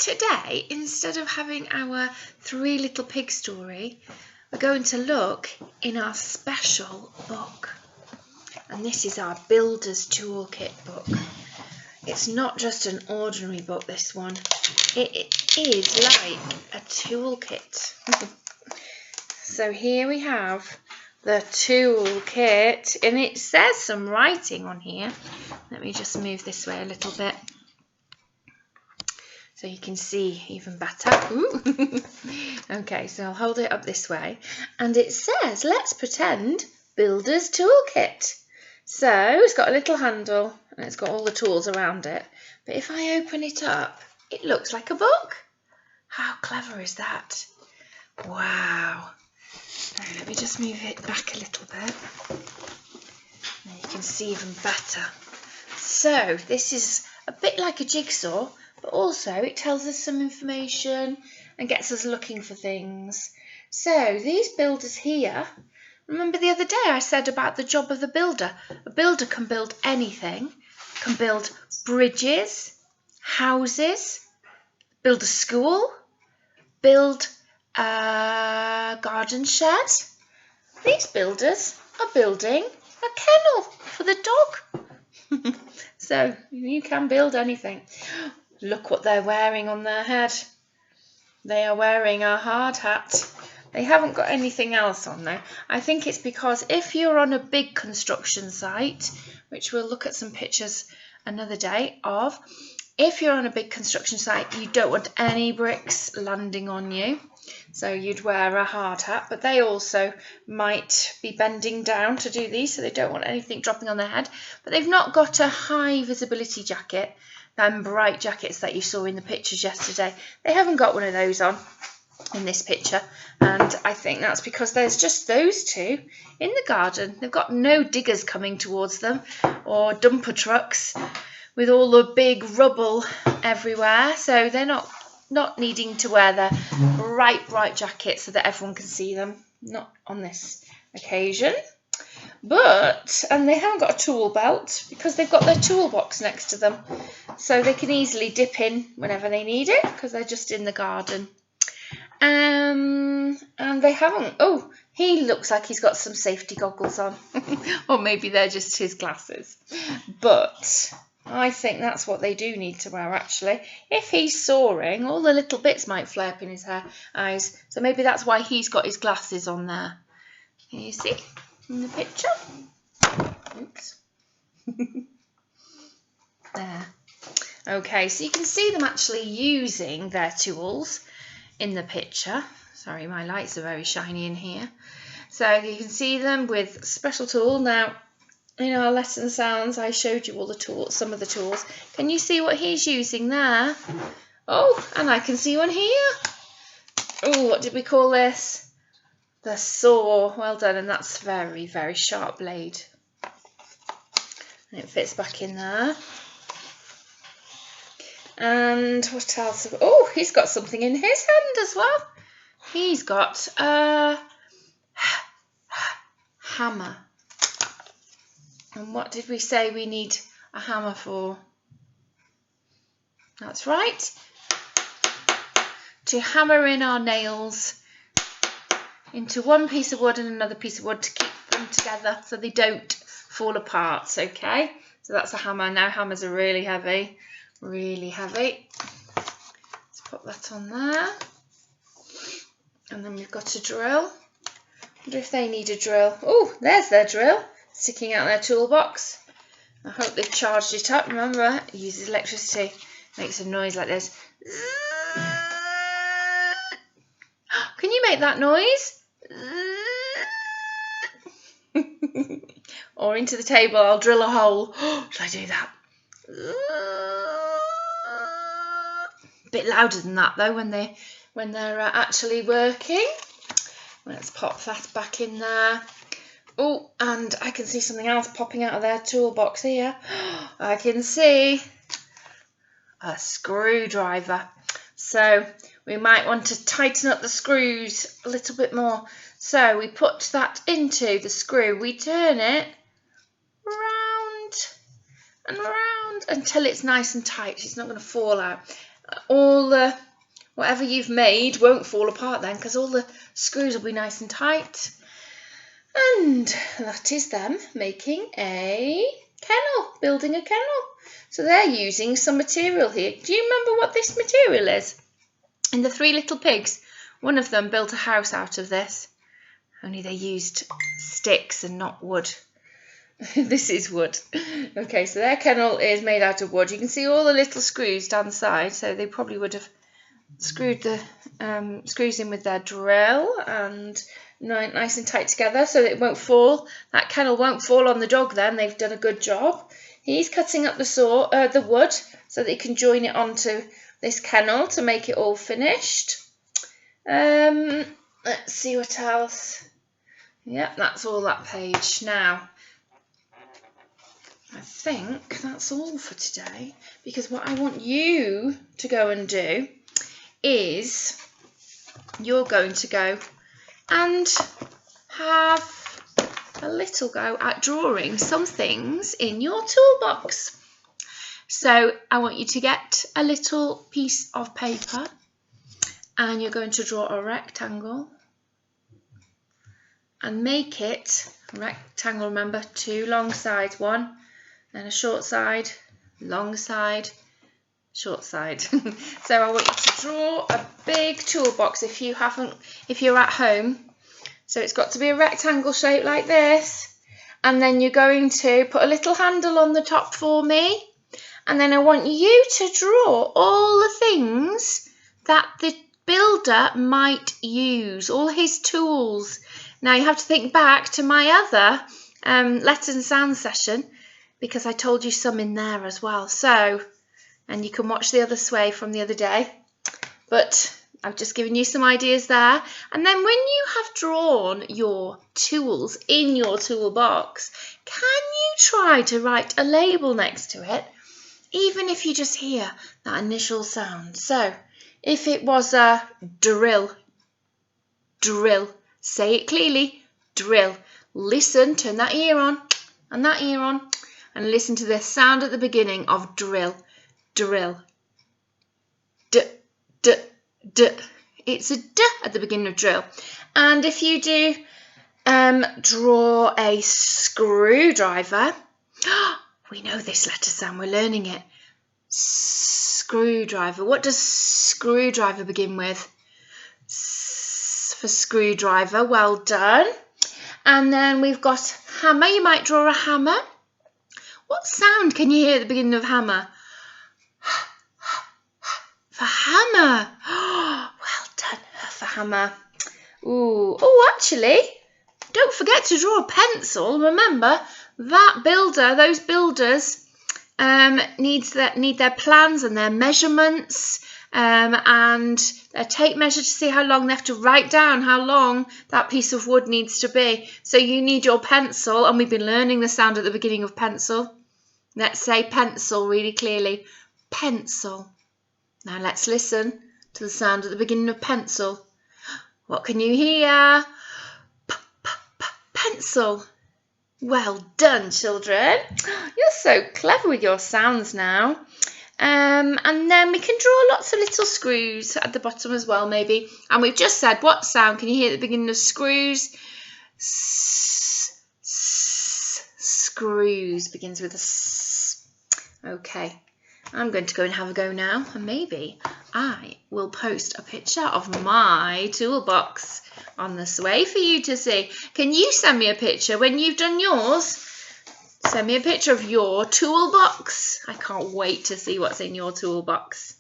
today, instead of having our Three Little Pigs story, we're going to look in our special book. And this is our Builder's Toolkit book. It's not just an ordinary book, this one. It is like a toolkit. So here we have the toolkit, and it says some writing on here. Let me just move this way a little bit so you can see even better. Ooh. Okay, so I'll hold it up this way, and it says, let's pretend Builder's Toolkit. So it's got a little handle and it's got all the tools around it, but if I open it up, it looks like a book. How clever is that? Wow. Now, let me just move it back a little bit. Now you can see even better. So this is a bit like a jigsaw, but also it tells us some information and gets us looking for things. So these builders here, remember the other day I said about the job of the builder. A builder can build anything, can build bridges, houses, build a school, build a garden shed. These builders are building a kennel for the dog. So you can build anything. Look what they're wearing on their head. They are wearing a hard hat. They haven't got anything else on though. I think it's because if you're on a big construction site, which we'll look at some pictures another day of, if you're on a big construction site, you don't want any bricks landing on you. So you'd wear a hard hat, but they also might be bending down to do these, so they don't want anything dropping on their head. But they've not got a high visibility jacket, them bright jackets that you saw in the pictures yesterday. They haven't got one of those on in this picture, and I think that's because there's just those two in the garden. They've got no diggers coming towards them or dumper trucks with all the big rubble everywhere, so they're not needing to wear their bright jackets so that everyone can see them. Not on this occasion. And they haven't got a tool belt because they've got their toolbox next to them, so they can easily dip in whenever they need it because they're just in the garden. And they haven't. Oh, he looks like he's got some safety goggles on, or maybe they're just his glasses. But I think that's what they do need to wear, actually. If he's soaring, all the little bits might flare up in his eyes. So maybe that's why he's got his glasses on there. Can you see in the picture? Oops. There. Okay, so you can see them actually using their tools in the picture. Sorry, my lights are very shiny in here. So you can see them with special tool. Now, in our lesson sounds, I showed you all the tools, some of the tools. Can you see what he's using there? Oh, and I can see one here. Oh, what did we call this? The saw. Well done, and that's very, very sharp blade. And it fits back in there. And what else? Oh, he's got something in his hand as well. He's got a hammer. And what did we say we need a hammer for? That's right. To hammer in our nails into one piece of wood and another piece of wood to keep them together so they don't fall apart, okay? So that's a hammer. Now hammers are really heavy, really heavy. Let's put that on there. And then we've got a drill. I wonder if they need a drill. Oh, there's their drill, sticking out their toolbox. I hope they've charged it up. Remember, it uses electricity. Makes a noise like this. Can you make that noise? Or into the table, I'll drill a hole. Should I do that? A bit louder than that though when they're actually working. Let's pop that back in there. Oh, and I can see something else popping out of their toolbox here. I can see a screwdriver. So we might want to tighten up the screws a little bit more. So we put that into the screw. We turn it round and round until it's nice and tight. It's not going to fall out. all the whatever you've made won't fall apart then, because all the screws will be nice and tight. And that is them making a kennel, building a kennel. So they're using some material here. Do you remember what this material is? In the Three Little Pigs, one of them built a house out of this, only they used sticks and not wood. This is wood. Okay, so their kennel is made out of wood. You can see all the little screws down the side, so they probably would have screwed the screws in with their drill and nice and tight together so that it won't fall. That kennel won't fall on the dog then. They've done a good job. He's cutting up the wood so that he can join it onto this kennel to make it all finished. Let's see what else. Yep, that's all that page. Now, I think that's all for today, because what I want you to go and do is you're going to go and have a little go at drawing some things in your toolbox. So I want you to get a little piece of paper and you're going to draw a rectangle and make it a rectangle. Remember, 2 long sides, one and a short side, long side, short side. So I want you to draw a big toolbox if you're at home. So it's got to be a rectangle shape like this, and then you're going to put a little handle on the top for me, and then I want you to draw all the things that the builder might use, all his tools. Now you have to think back to my other letters and sound session, because I told you some in there as well. So, and you can watch the other sway from the other day, but I've just given you some ideas there. And then when you have drawn your tools in your toolbox, can you try to write a label next to it, even if you just hear that initial sound? So if it was a drill, say it clearly, drill. Listen, turn that ear on and that ear on, and listen to the sound at the beginning of drill. Drill. D, d, d. It's a d at the beginning of drill. And if you do draw a screwdriver, we know this letter sound, we're learning it. Screwdriver. What does screwdriver begin with? S for screwdriver. Well done. And then we've got hammer. You might draw a hammer. What sound can you hear at the beginning of hammer? For hammer. Well done for hammer. Ooh. Oh, actually, don't forget to draw a pencil. Remember, that builder, those builders need their plans and their measurements and a tape measure to see how long they have to write down how long that piece of wood needs to be. So you need your pencil, and we've been learning the sound at the beginning of pencil. Let's say pencil really clearly. Pencil. Now let's listen to the sound at the beginning of pencil. What can you hear? Pencil. Well done, children. You're so clever with your sounds now. And then we can draw lots of little screws at the bottom as well, maybe. And we've just said, what sound can you hear at the beginning of screws? Screws begins with a S. Okay, I'm going to go and have a go now, and maybe I will post a picture of my toolbox on the sway for you to see. Can you send me a picture when you've done yours? Send me a picture of your toolbox. I can't wait to see what's in your toolbox.